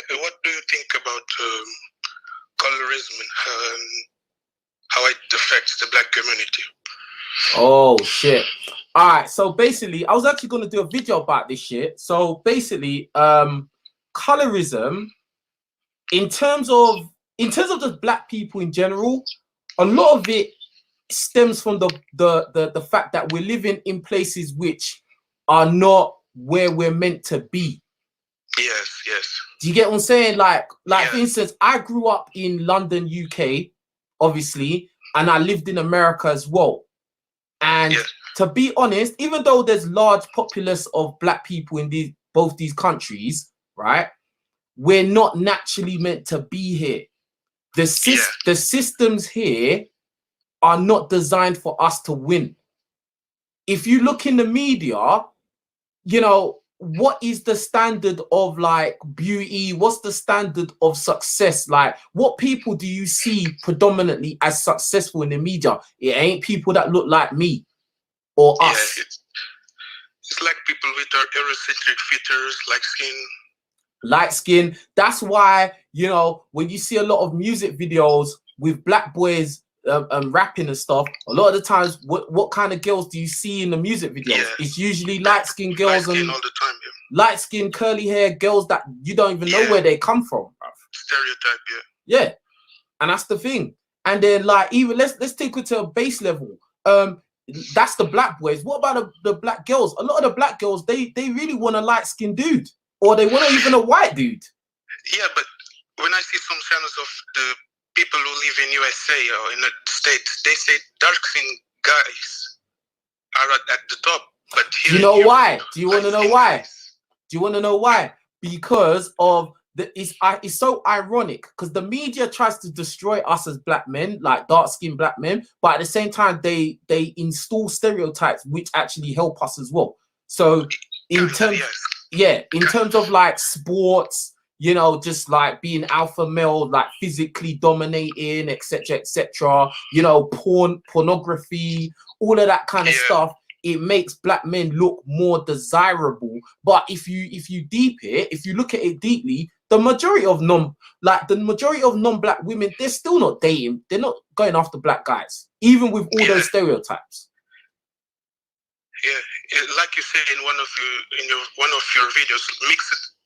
What do you think about colorism and how it affects the black community? Oh shit. All right, so basically I was actually going to do a video about this shit. So basically colorism, in terms of just black people in general, a lot of it stems from the fact that we're living in places which are not where we're meant to be. Yes, yes. Do you get what I'm saying? Like yeah. For instance, I grew up in London, UK, obviously, and I lived in America as well. And yeah. to be honest, even though there's large populace of black people in both these countries, right, we're not naturally meant to be here. The systems here are not designed for us to win. If you look in the media, you know, what is the standard of like beauty? What's the standard of success? Like, what people do you see predominantly as successful in the media? It ain't people that look like me or us. It's like people with Eurocentric features, light skin. That's why, you know, when you see a lot of music videos with black boys rapping and stuff, a lot of the times, what kind of girls do you see in the music videos? Yeah. It's usually light-skinned girls all the time, yeah. Light-skinned, curly hair girls that you don't even know where they come from, bruv. Stereotype, yeah. And that's the thing. And then, like, even let's take it to a base level. That's the black boys. What about the black girls? A lot of the black girls, they really want a light-skinned dude, or they want even a white dude. Yeah, but when I see some channels of the people who live in USA or in the States, they say dark-skinned guys are at the top. But here, do you know why? Do you want to know why? Do you want to know why? Because of it's so ironic, because the media tries to destroy us as black men, like dark-skinned black men, but at the same time they install stereotypes which actually help us as well. So in terms of like sports, you know, just like being alpha male, like physically dominating, etc., you know, pornography, all of that kind of stuff, it makes black men look more desirable. But if you look at it deeply, the majority of non-black women, they're still not dating. They're not going after black guys, even with all those stereotypes. Yeah, like you said in one of your videos,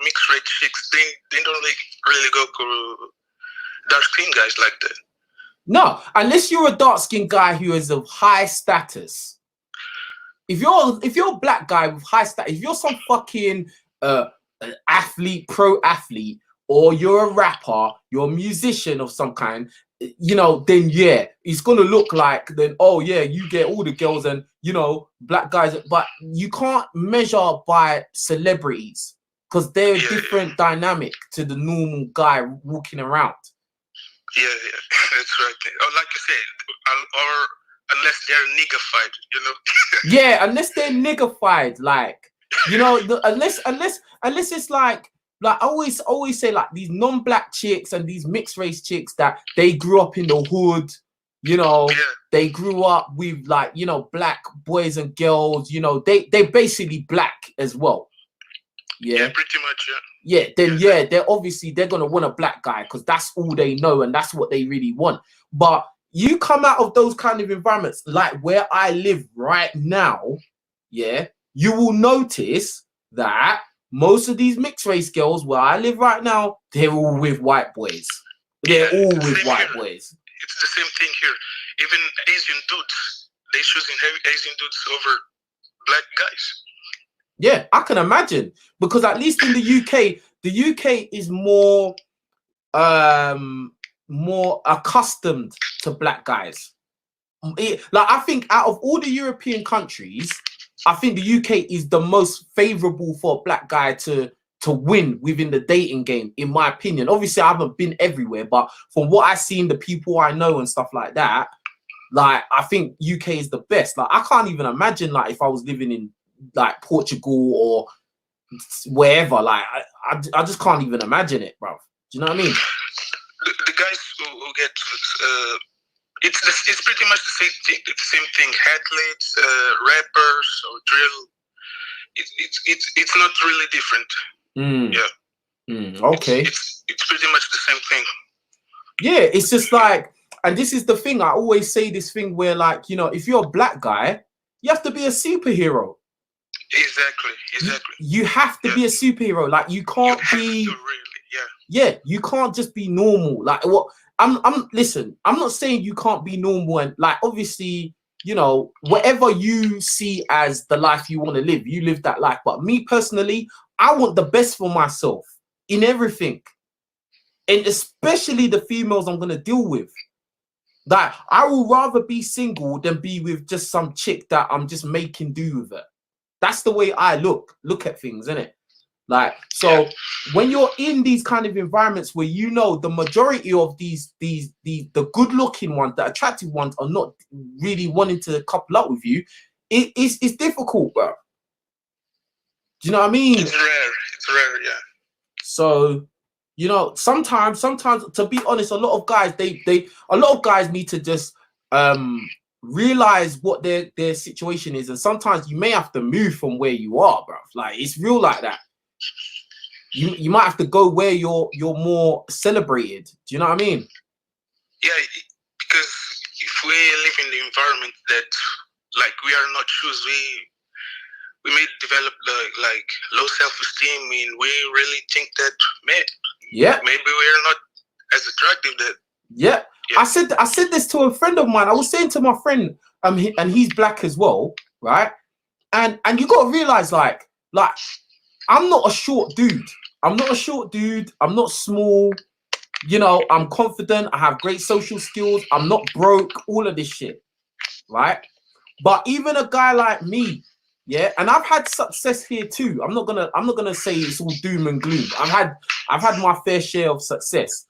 mixed race chicks, they don't really go to dark skin guys like that. No, unless you're a dark skinned guy who is of high status. If you're a black guy with high status, if you're some fucking athlete, pro athlete, or you're a rapper, you're a musician of some kind, you know, then yeah, it's gonna look like then, oh yeah, you get all the girls and, you know, black guys. But you can't measure by celebrities, because they're a different dynamic to the normal guy walking around. Yeah, that's right. Or like you said, or unless they're niggified, you know. Yeah, unless they're niggified, like, you know, unless it's like I always say, like, these non-black chicks and these mixed race chicks that they grew up in the hood, you know, they grew up with, like, you know, black boys and girls, you know, they basically black as well. Yeah, pretty much, then they're gonna want a black guy because that's all they know and that's what they really want. But you come out of those kind of environments, like where I live right now, you will notice that most of these mixed race girls where I live right now, they're all with white boys. They're all with white boys. It's the same thing here. Even Asian dudes, they're choosing Asian dudes over black guys. Yeah, I can imagine, because at least in the UK is more accustomed to black guys. Like, I think out of all the European countries, I think the UK is the most favorable for a black guy to win within the dating game, in my opinion. Obviously, I haven't been everywhere, but from what I've seen, the people I know and stuff like that, like, I think UK is the best. Like, I can't even imagine, like, if I was living in like Portugal or wherever, like, I just can't even imagine it, bro. Do you know what I mean? The guys who get it's pretty much the same thing. Athletes, rappers, or drill. It's not really different. Okay. It's pretty much the same thing. Yeah, it's just like, and this is the thing. I always say this thing where, like, you know, if you're a black guy, you have to be a superhero. Exactly. You have to be a superhero. Like, you can't be. Yeah, you can't just be normal. Like, what? Listen. I'm not saying you can't be normal, and like, obviously, you know, whatever you see as the life you want to live, you live that life. But me personally, I want the best for myself in everything. And especially the females I'm going to deal with. Like, I will rather be single than be with just some chick that I'm just making do with her. That's the way I look at things, innit? Like, so when you're in these kind of environments where you know the majority of the good looking ones, the attractive ones, are not really wanting to couple up with you, it's difficult, bro. Do you know what I mean? It's rare, yeah. So, you know, sometimes, to be honest, a lot of guys need to just realize what their situation is, and sometimes you may have to move from where you are, bro. Like, it's real like that. You might have to go where you're more celebrated. Do you know what I mean? Yeah, because if we live in the environment that, like, we are not choose, we may develop like low self-esteem, and we really think that maybe we're not as attractive that. Yeah. I said this to a friend of mine. I was saying to my friend, and he's black as well, right? And you gotta realize, like I'm not a short dude. I'm not small. You know, I'm confident. I have great social skills. I'm not broke. All of this shit, right? But even a guy like me, yeah, and I've had success here too. I'm not gonna say it's all doom and gloom. I've had my fair share of success.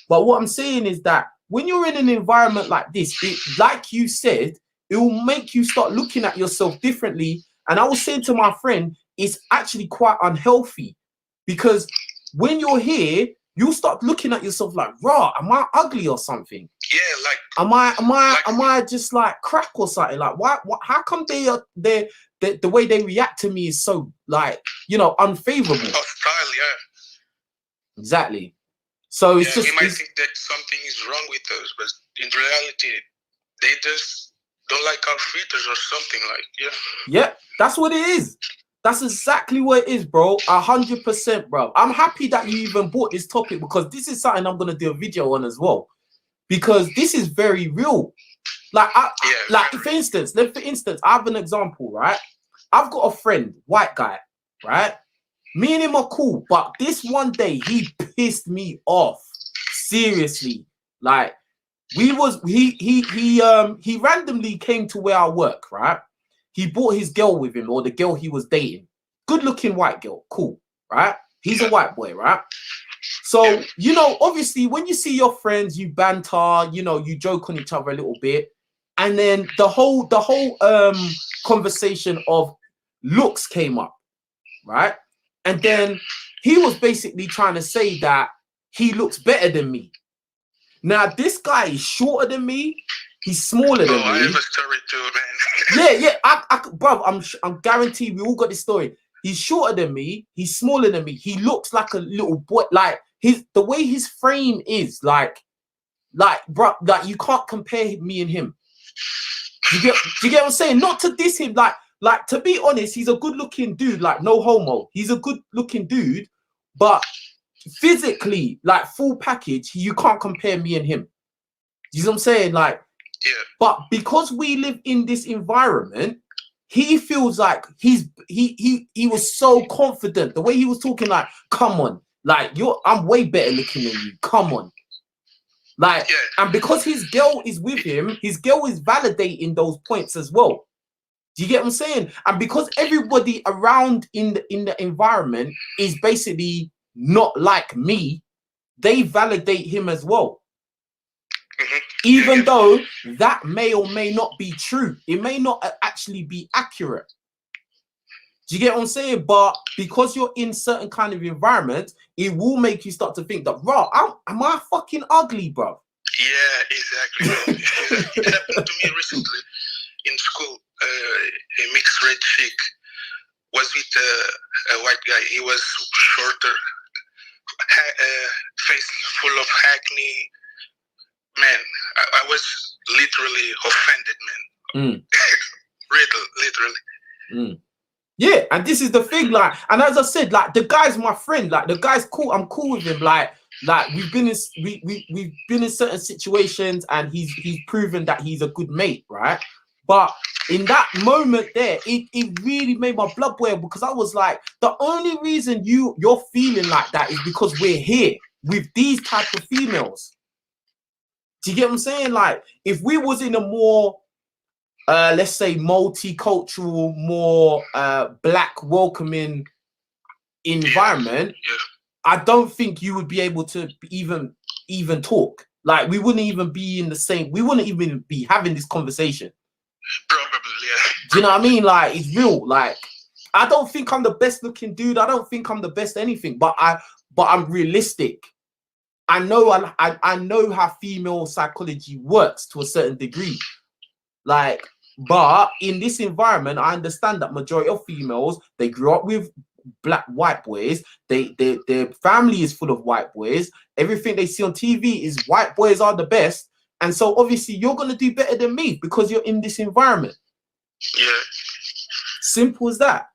But what I'm saying is that when you're in an environment like this, like you said, it will make you start looking at yourself differently. And I was saying to my friend, it's actually quite unhealthy, because when you're here, you start looking at yourself like, rah, am I ugly or something? Yeah, like, am I just like crack or something? Like, why how come the way they react to me is so, like, you know, unfavorable? Hostile, yeah. Exactly. So it's just, we might think that something is wrong with us, but in reality, they just don't like our features or something, like, yeah, that's what it is. That's exactly what it is, bro. 100%, bro. I'm happy that you even brought this topic, because this is something I'm gonna do a video on as well, because this is very real. Like, for instance, I have an example, right? I've got a friend, white guy, right? Me and him are cool, but this one day he pissed me off. Seriously, like, he randomly came to where I work, right? He brought his girl with him, or the girl he was dating. Good looking white girl, cool, right? He's a white boy, right? So, you know, obviously when you see your friends, you banter, you know, you joke on each other a little bit. And then the whole conversation of looks came up, right? And then he was basically trying to say that he looks better than me. Now, this guy is shorter than me. He's smaller than me. I have a story too, man. Bro, I'm guaranteed we all got this story. He's shorter than me. He's smaller than me. He looks like a little boy. Like, the way his frame is, like, bro, like, you can't compare me and him. Do you get what I'm saying? Not to diss him, like, to be honest, he's a good-looking dude, like, no homo. He's a good-looking dude, but physically, like, full package, you can't compare me and him. You know what I'm saying? Like, but because we live in this environment, he feels like he was so confident. The way he was talking, like, come on, like, I'm way better looking than you. Come on. Like, and because his girl is with him, his girl is validating those points as well. Do you get what I'm saying? And because everybody around in the environment is basically not like me, they validate him as well. Even though that may or may not be true. It may not actually be accurate. Do you get what I'm saying? But because you're in certain kind of environments, it will make you start to think that, bro, am I fucking ugly, bro? Yeah, exactly. It happened to me recently in school. A mixed red chick was with a white guy. He was shorter, face full of acne. Man, I was literally offended, man. Literally. Yeah, and this is the thing, like, and as I said, like, the guy's my friend, like, the guy's cool. I'm cool with him, like we've been in we've been in certain situations, and he's proven that he's a good mate, right? But in that moment there, it really made my blood boil, because I was like, the only reason you're feeling like that is because we're here with these type of females. Do you get what I'm saying? Like, if we was in a more let's say multicultural, more black welcoming environment, I don't think you would be able to even talk. Like, we wouldn't even be in the same, we wouldn't even be having this conversation. Probably, yeah. Do you know what I mean? Like, it's real. Like, I don't think I'm the best looking dude. I don't think I'm the best anything, but I'm realistic. I know I know how female psychology works to a certain degree. Like, but in this environment, I understand that majority of females, they grew up with white boys. Their family is full of white boys. Everything they see on TV is white boys are the best. And so obviously you're gonna do better than me because you're in this environment. Yeah. Simple as that.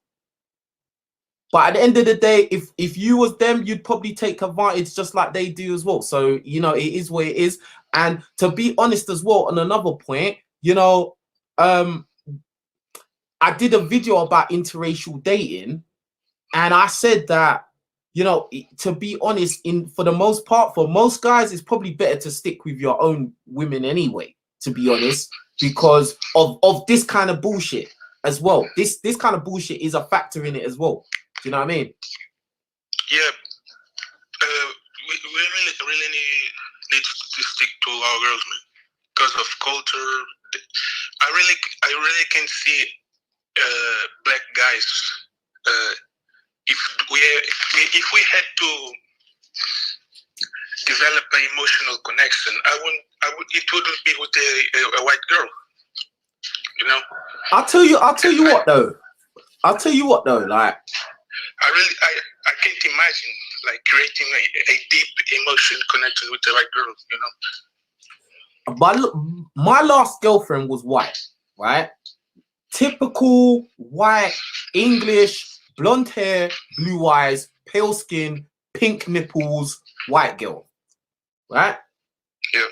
But at the end of the day, if you was them, you'd probably take advantage just like they do as well. So, you know, it is what it is. And to be honest as well, on another point, you know, I did a video about interracial dating, and I said that, you know, to be honest, for the most part, for most guys, it's probably better to stick with your own women anyway, to be honest, because of this kind of bullshit as well. This kind of bullshit is a factor in it as well. Do you know what I mean? Yeah. We really need to stick to our girls, man, because of culture. I really can see black guys. If we had to develop an emotional connection, it wouldn't be with a white girl. You know. I'll tell you what though. Like, I can't imagine like creating a deep emotion connection with a white girl. You know. My last girlfriend was white, right? Typical white, English, blonde hair, blue eyes, pale skin, pink nipples, white girl, right? Yeah.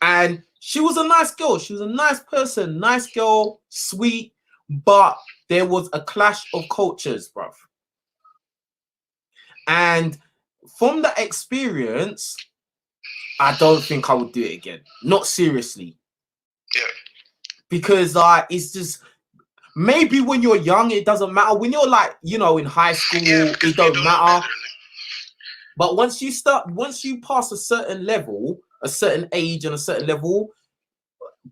And she was a nice girl. She was a nice person, nice girl, sweet, but there was a clash of cultures, bruv. And from the experience, I don't think I would do it again. Not seriously. Yeah. Because it's just, maybe when you're young, it doesn't matter. When you're like, you know, in high school, yeah, it don't matter. But once you pass a certain level, a certain age and a certain level,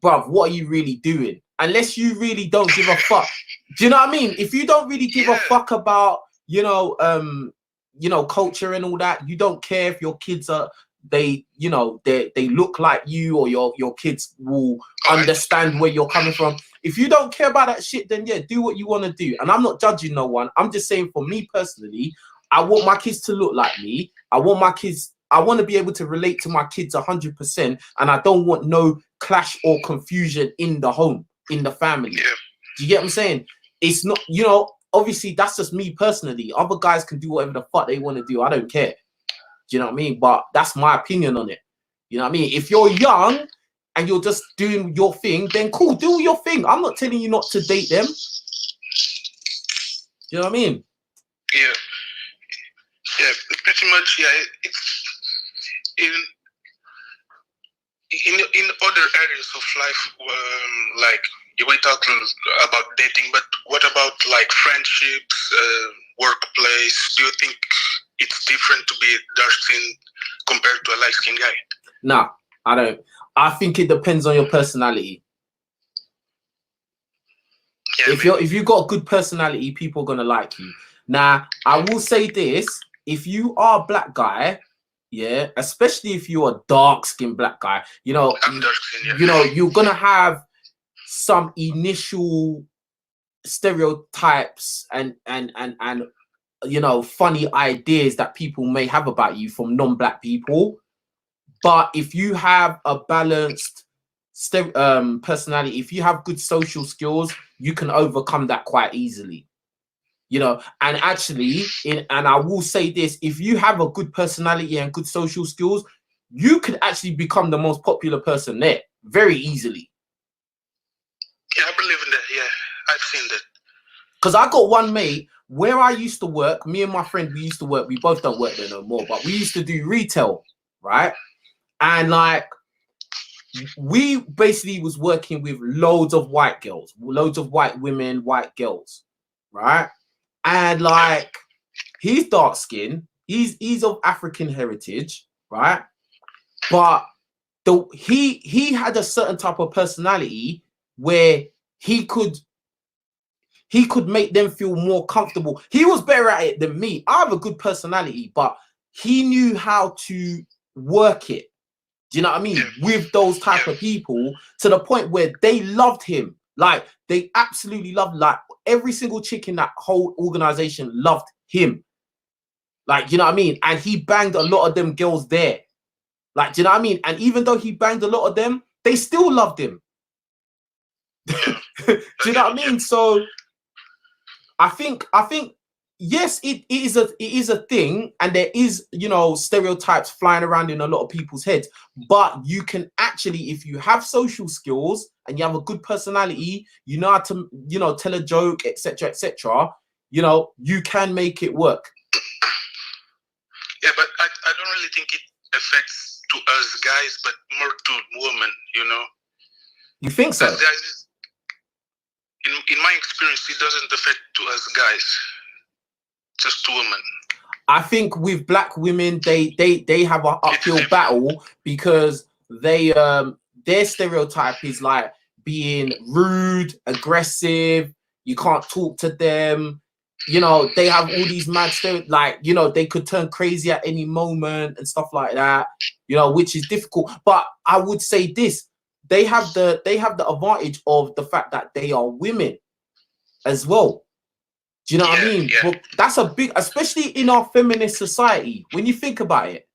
bruv, what are you really doing? Unless you really don't give a fuck. Do you know what I mean? If you don't really give a fuck about, you know, culture and all that, you don't care if your kids are, they look like you, or your kids will understand where you're coming from. If you don't care about that shit, then yeah, do what you want to do. And I'm not judging no one. I'm just saying, for me personally, I want my kids to look like me. I want to be able to relate to my kids 100%, and I don't want no clash or confusion in the home, in the family. Yeah. Do you get what I'm saying? It's not, you know, obviously that's just me personally. Other guys can do whatever the fuck they want to do. I don't care. Do you know what I mean? But that's my opinion on it. You know what I mean? If you're young and you're just doing your thing, then cool, do your thing. I'm not telling you not to date them. Do you know what I mean? Yeah. Yeah, pretty much, yeah. It's in other areas of life, like we talk about dating, but what about like friendships, workplace? Do you think it's different to be dark skin compared to a light skinned guy? No, I don't. I think it depends on your personality. Yeah, if you got a good personality, people are gonna like you. Now, I will say this: if you are a black guy, yeah, especially if you're a dark-skinned black guy, you know, I'm dark-skinned, yeah. You know, you're gonna have some initial stereotypes and you know, funny ideas that people may have about you from non-black people. But if you have a balanced personality, if you have good social skills, you can overcome that quite easily. You know, and actually, and I will say this, if you have a good personality and good social skills, you could actually become the most popular person there very easily. Yeah, I believe in that. Yeah, I've seen that. Because I got one mate where I used to work, me and my friend, we used to work, we both don't work there no more, but we used to do retail, right? And like, we basically was working with loads of white girls, loads of white women, white girls, right? And like, he's dark skinned, he's of African heritage, right? But he had a certain type of personality where he could make them feel more comfortable. He was better at it than me. I have a good personality, but he knew how to work it. Do you know what I mean? With those type of people, to the point where they loved him. Like, they absolutely loved, like, every single chick in that whole organization loved him. Like, you know what I mean? And he banged a lot of them girls there. Like, do you know what I mean? And even though he banged a lot of them, they still loved him. Do you know what I mean? So I think yes, it is a thing, and there is, you know, stereotypes flying around in a lot of people's heads. But you can actually, if you have social skills and you have a good personality, you know how to, you know, tell a joke, etc., etc., you know, you can make it work. Yeah, but I don't really think it affects to us guys, but more to women, you know. You think so? As guys, in my experience, it doesn't affect to us guys, just to women. I think with black women, they have an uphill battle because they their stereotype is like being rude, aggressive. You can't talk to them. You know, they have all these mad stereotypes, like, you know, they could turn crazy at any moment and stuff like that. You know, which is difficult. But I would say this: they have the advantage of the fact that they are women as well. Do you know what I mean? Yeah. But that's a big, especially in our feminist society, when you think about it.